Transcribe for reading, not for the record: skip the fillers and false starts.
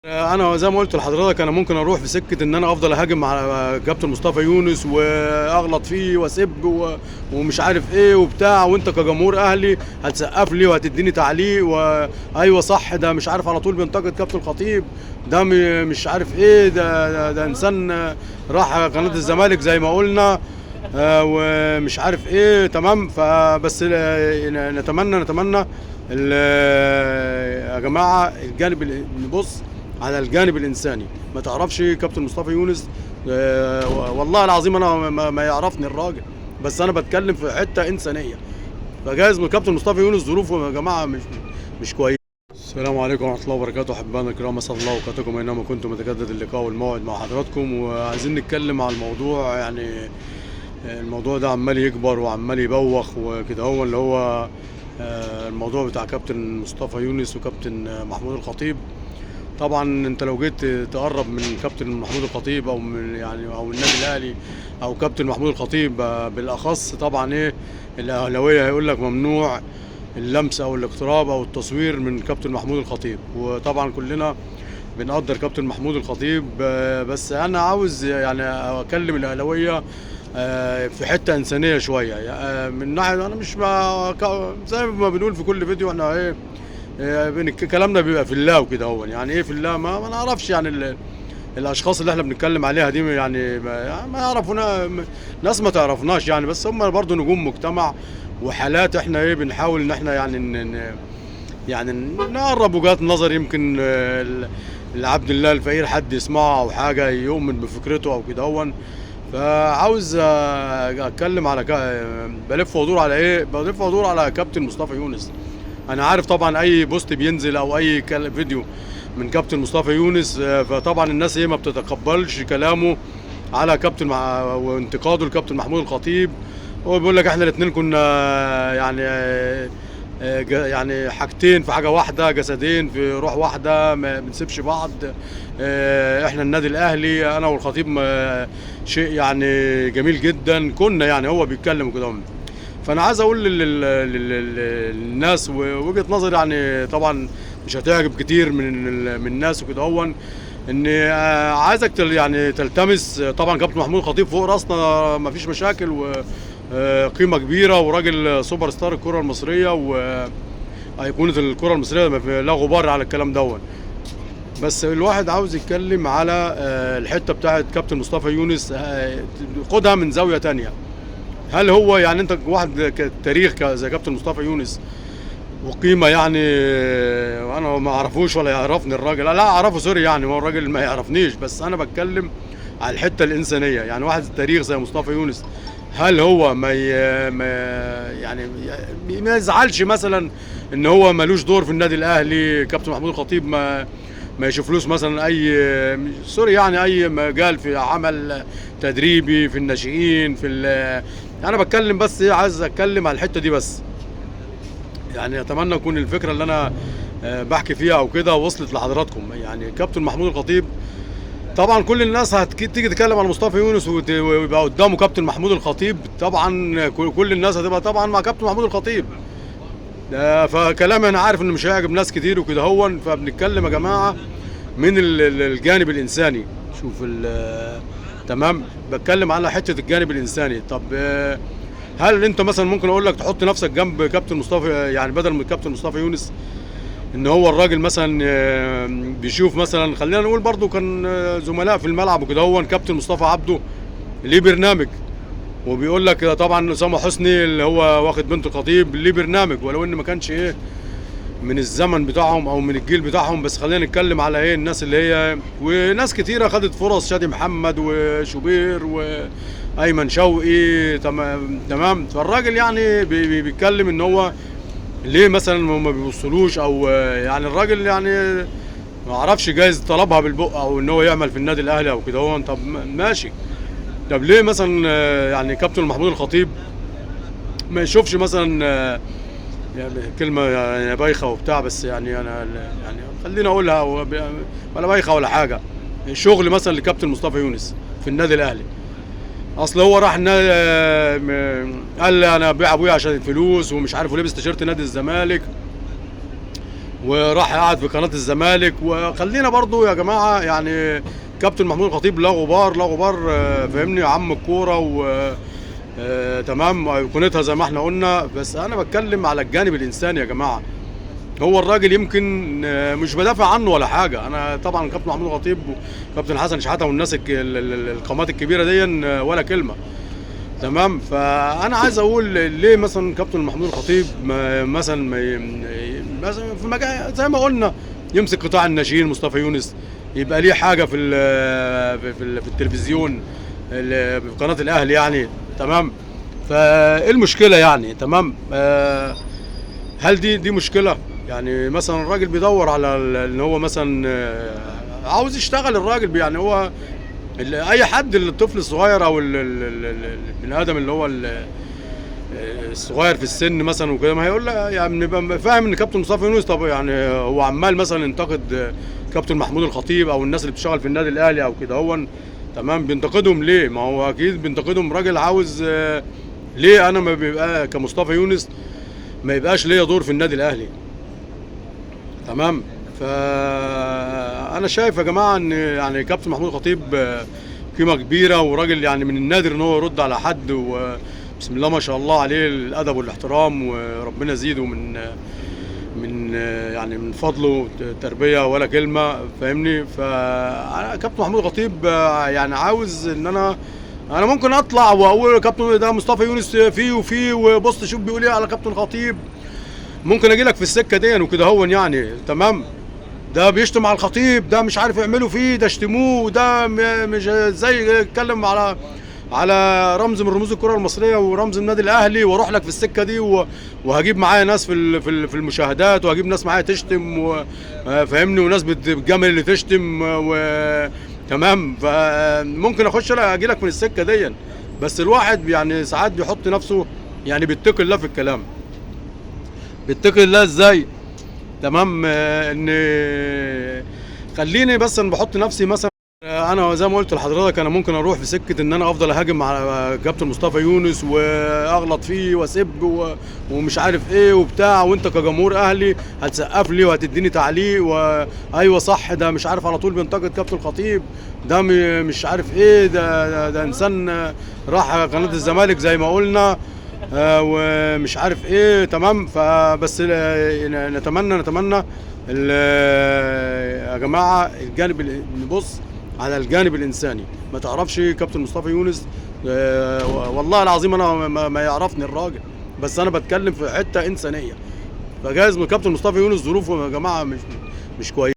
انا زي ما قلت لحضرتك، انا ممكن اروح في سكه ان انا افضل اهاجم على كابتن مصطفى يونس واغلط فيه واسب ومش عارف ايه وبتاع، وانت كجمهور اهلي هتسقف لي وهتديني تعليق وايوه صح، ده مش عارف على طول بينتقد كابتن الخطيب، ده مش عارف ايه، ده انسان راح قناه الزمالك زي ما قلنا، ومش عارف ايه. تمام. فبس نتمنى يا جماعه نبص على الجانب الانساني. ما تعرفش كابتن مصطفى يونس، والله العظيم انا ما يعرفني الراجل، بس انا بتكلم في حته انسانيه. فجايز من كابتن مصطفى يونس ظروفه يا جماعه مش كويسه. السلام عليكم ورحمه الله وبركاته. احبائنا الكرام، اسعد الله اوقاتكم اينما كنتم. يتجدد اللقاء والموعد مع حضراتكم، وعايزين نتكلم على الموضوع. يعني الموضوع ده عمال يكبر وعمال يبوخ وكده، هو اللي هو الموضوع بتاع كابتن مصطفى يونس وكابتن محمود الخطيب. طبعا انت لو جيت تقرب من كابتن محمود الخطيب او من او النادي الاهلي او كابتن محمود الخطيب بالاخص، طبعا ايه الاهلاويه هيقول لك ممنوع اللمس او الاقتراب او التصوير من كابتن محمود الخطيب. وطبعا كلنا بنقدر كابتن محمود الخطيب، بس انا عاوز يعني اكلم الاهلاويه في حته انسانيه شويه. من ناحيه انا مش زي ما بنقول في كل فيديو، احنا ايه كلامنا بيبقى في الله وكده. هو يعني ايه في الله؟ ما نعرفش يعني الاشخاص اللي احنا بنتكلم عليها دي، يعني ما يعرفونا، ناس ما تعرفناش يعني، بس هم برضو نجوم مجتمع وحالات. احنا ايه بنحاول ان احنا يعني نقرب وجهات نظر، يمكن لعبد الله الفقير حد يسمعه او حاجه يؤمن بفكرته او كده. هو فعاوز اتكلم على بلف وادور على ايه؟ بلف وادور على كابتن مصطفى يونس. انا عارف طبعا اي بوست بينزل او اي فيديو من كابتن مصطفى يونس، فطبعا الناس ايه ما بتتقبلش كلامه على كابتن وانتقاده لكابتن محمود الخطيب. هو بيقول لك احنا الاثنين كنا يعني حاجتين في حاجه واحده، جسدين في روح واحده، ما بنسيبش بعض. احنا النادي الاهلي انا والخطيب شيء يعني جميل جدا كنا، يعني هو بيتكلم كده. فانا عايز اقول للناس وجهه نظري، يعني طبعا مش هتعجب كتير من الناس وكده، هو ان عايزك يعني تلتمس. طبعا كابتن محمود الخطيب فوق راسنا، ما فيش مشاكل، وقيمه كبيره وراجل سوبر ستار الكره المصريه وايقونه الكره المصريه، لا غبار على الكلام دوت. بس الواحد عاوز يتكلم على الحته بتاعت كابتن مصطفى يونس، خدها من زاويه تانية. هل هو يعني انت واحد تاريخ زي كابتن مصطفى يونس وقيمه، يعني انا ما اعرفوش ولا يعرفني الراجل، لا اعرفه سوري، يعني هو الراجل ما يعرفنيش، بس انا بتكلم على الحته الانسانيه. يعني واحد تاريخ زي مصطفى يونس، هل هو ما يزعلش مثلا ان هو ملوش دور في النادي الاهلي؟ كابتن محمود الخطيب ما يشوفلوش مثلا اي سوري يعني اي مجال في عمل تدريبي في الناشئين انا بتكلم، بس عايز اتكلم على الحته دي بس. يعني اتمنى يكون الفكره اللي انا بحكي فيها او كده وصلت لحضراتكم. يعني كابتن محمود الخطيب، طبعا كل الناس هتيجي تتكلم على مصطفى يونس ويبقى قدامه كابتن محمود الخطيب، طبعا كل الناس هتبقى طبعا مع كابتن محمود الخطيب. فكلامي انا عارف انه مش هيعجب ناس كتير وكده، هو فبنتكلم يا جماعه من الجانب الانساني. شوف تمام، بتكلم على حته الجانب الانساني. طب هل انت مثلا ممكن اقول لك تحط نفسك جنب كابتن مصطفى، يعني بدل من كابتن مصطفى يونس، ان هو الراجل مثلا بيشوف مثلا، خلينا نقول برضو كان زملاء في الملعب وكده، هو كابتن مصطفى عبده ليه برنامج، وبيقول لك طبعا اسامه حسني اللي هو واخد بنت الخطيب ليه برنامج، ولو ان ما كانش ايه من الزمن بتاعهم او من الجيل بتاعهم. بس خلينا نتكلم على ايه الناس اللي هي، وناس كتيره خدت فرص، شادي محمد وشوبير وايمن شوقي. تمام. فالراجل يعني بيتكلم ان هو ليه مثلا ما بيوصلوش، او يعني الراجل يعني ما اعرفش، جايز طلبها بالبق او ان هو يعمل في النادي الاهلي او كده. هو طب ماشي، طب ليه مثلا يعني كابتن محمود الخطيب ما يشوفش مثلا يعني كلمه يعني بايخه وبتاع، بس يعني انا يعني خليني اقولها، ولا بايخه ولا حاجه، شغل مثلا لكابتن مصطفى يونس في النادي الاهلي. اصل هو راح قال لي انا ابيع ابويا عشان الفلوس ومش عارف، ولبس تيشيرت نادي الزمالك وراح قاعد في قناه الزمالك. وخلينا برضو يا جماعه يعني كابتن محمود الخطيب لا غبار لا غبار، فاهمني، عم الكوره و تمام ايقونتها زي ما احنا قلنا. بس انا بتكلم على الجانب الانساني يا جماعه. هو الراجل يمكن مش بدافع عنه ولا حاجه. انا طبعا كابتن محمود الخطيب وكابتن حسن شحاته والناس القامات الكبيره دي ولا كلمه. تمام. فانا عايز اقول ليه مثلا كابتن محمود الخطيب مثلا في مجال زي ما قلنا يمسك قطاع الناشئين مصطفى يونس، يبقى ليه حاجه في التلفزيون في قناه الاهلي يعني. تمام. فايه المشكله يعني؟ تمام. هل دي مشكله؟ يعني مثلا الراجل بيدور على ان هو مثلا عاوز يشتغل. الراجل يعني هو اي حد، الطفل الصغير او البني ادم اللي هو الصغير في السن مثلا وكده، ما هيقول يعني بيبقى فاهم ان كابتن مصطفى يونس طب يعني هو عمال مثلا ينتقد كابتن محمود الخطيب او الناس اللي بتشتغل في النادي الاهلي او كده. هو تمام بينتقدهم ليه؟ ما هو اكيد بينتقدهم راجل عاوز ليه انا ما بيبقى كمصطفى يونس ما يبقاش ليا دور في النادي الاهلي. تمام. فانا شايف يا جماعه ان يعني كابتن محمود الخطيب قيمه كبيره وراجل يعني من النادر ان هو يرد على حد، وبسم الله ما شاء الله عليه الادب والاحترام، وربنا يزيده من يعني من فضله تربيه ولا كلمه، فاهمني. فكابتن محمود الخطيب يعني عاوز ان انا ممكن اطلع واقول كابتن ده مصطفى يونس فيه وفيه، وبص شوف بيقول ايه على كابتن الخطيب. ممكن اجي لك في السكه دي وكده هو يعني. تمام. ده بيشتم على الخطيب، ده مش عارف يعملوا فيه، ده اشتموه، ده مش ازاي يتكلم على رمز من رموز الكره المصريه ورمز النادي الاهلي، واروح لك في السكه دي وهجيب معايا ناس في المشاهدات، وهجيب ناس معايا تشتم فاهمني، وناس بتجامل اللي تشتم تمام. فممكن اخش اجي لك من السكه دي. بس الواحد يعني ساعات بيحط نفسه يعني بيتقي الله في الكلام. بيتقي الله ازاي؟ تمام. ان خليني بس انا بحط نفسي مثلا انا زي ما قلت لحضرتك انا ممكن اروح في سكه ان انا افضل اهاجم على كابتن مصطفى يونس واغلط فيه واسب ومش عارف ايه وبتاع، وانت كجمهور اهلي هتسقف لي وهتديني تعليق وايوه صح ده مش عارف على طول بينتقد كابتن الخطيب، ده مش عارف ايه، ده انسان راح قناه الزمالك زي ما قلنا ومش عارف ايه. تمام. فبس نتمنى يا جماعه الجانب نبص على الجانب الانساني. ما تعرفش كابتن مصطفى يونس والله العظيم انا ما يعرفني الراجل، بس انا بتكلم في حته انسانيه. فجايز كابتن مصطفى يونس ظروفه يا جماعه مش كويسه.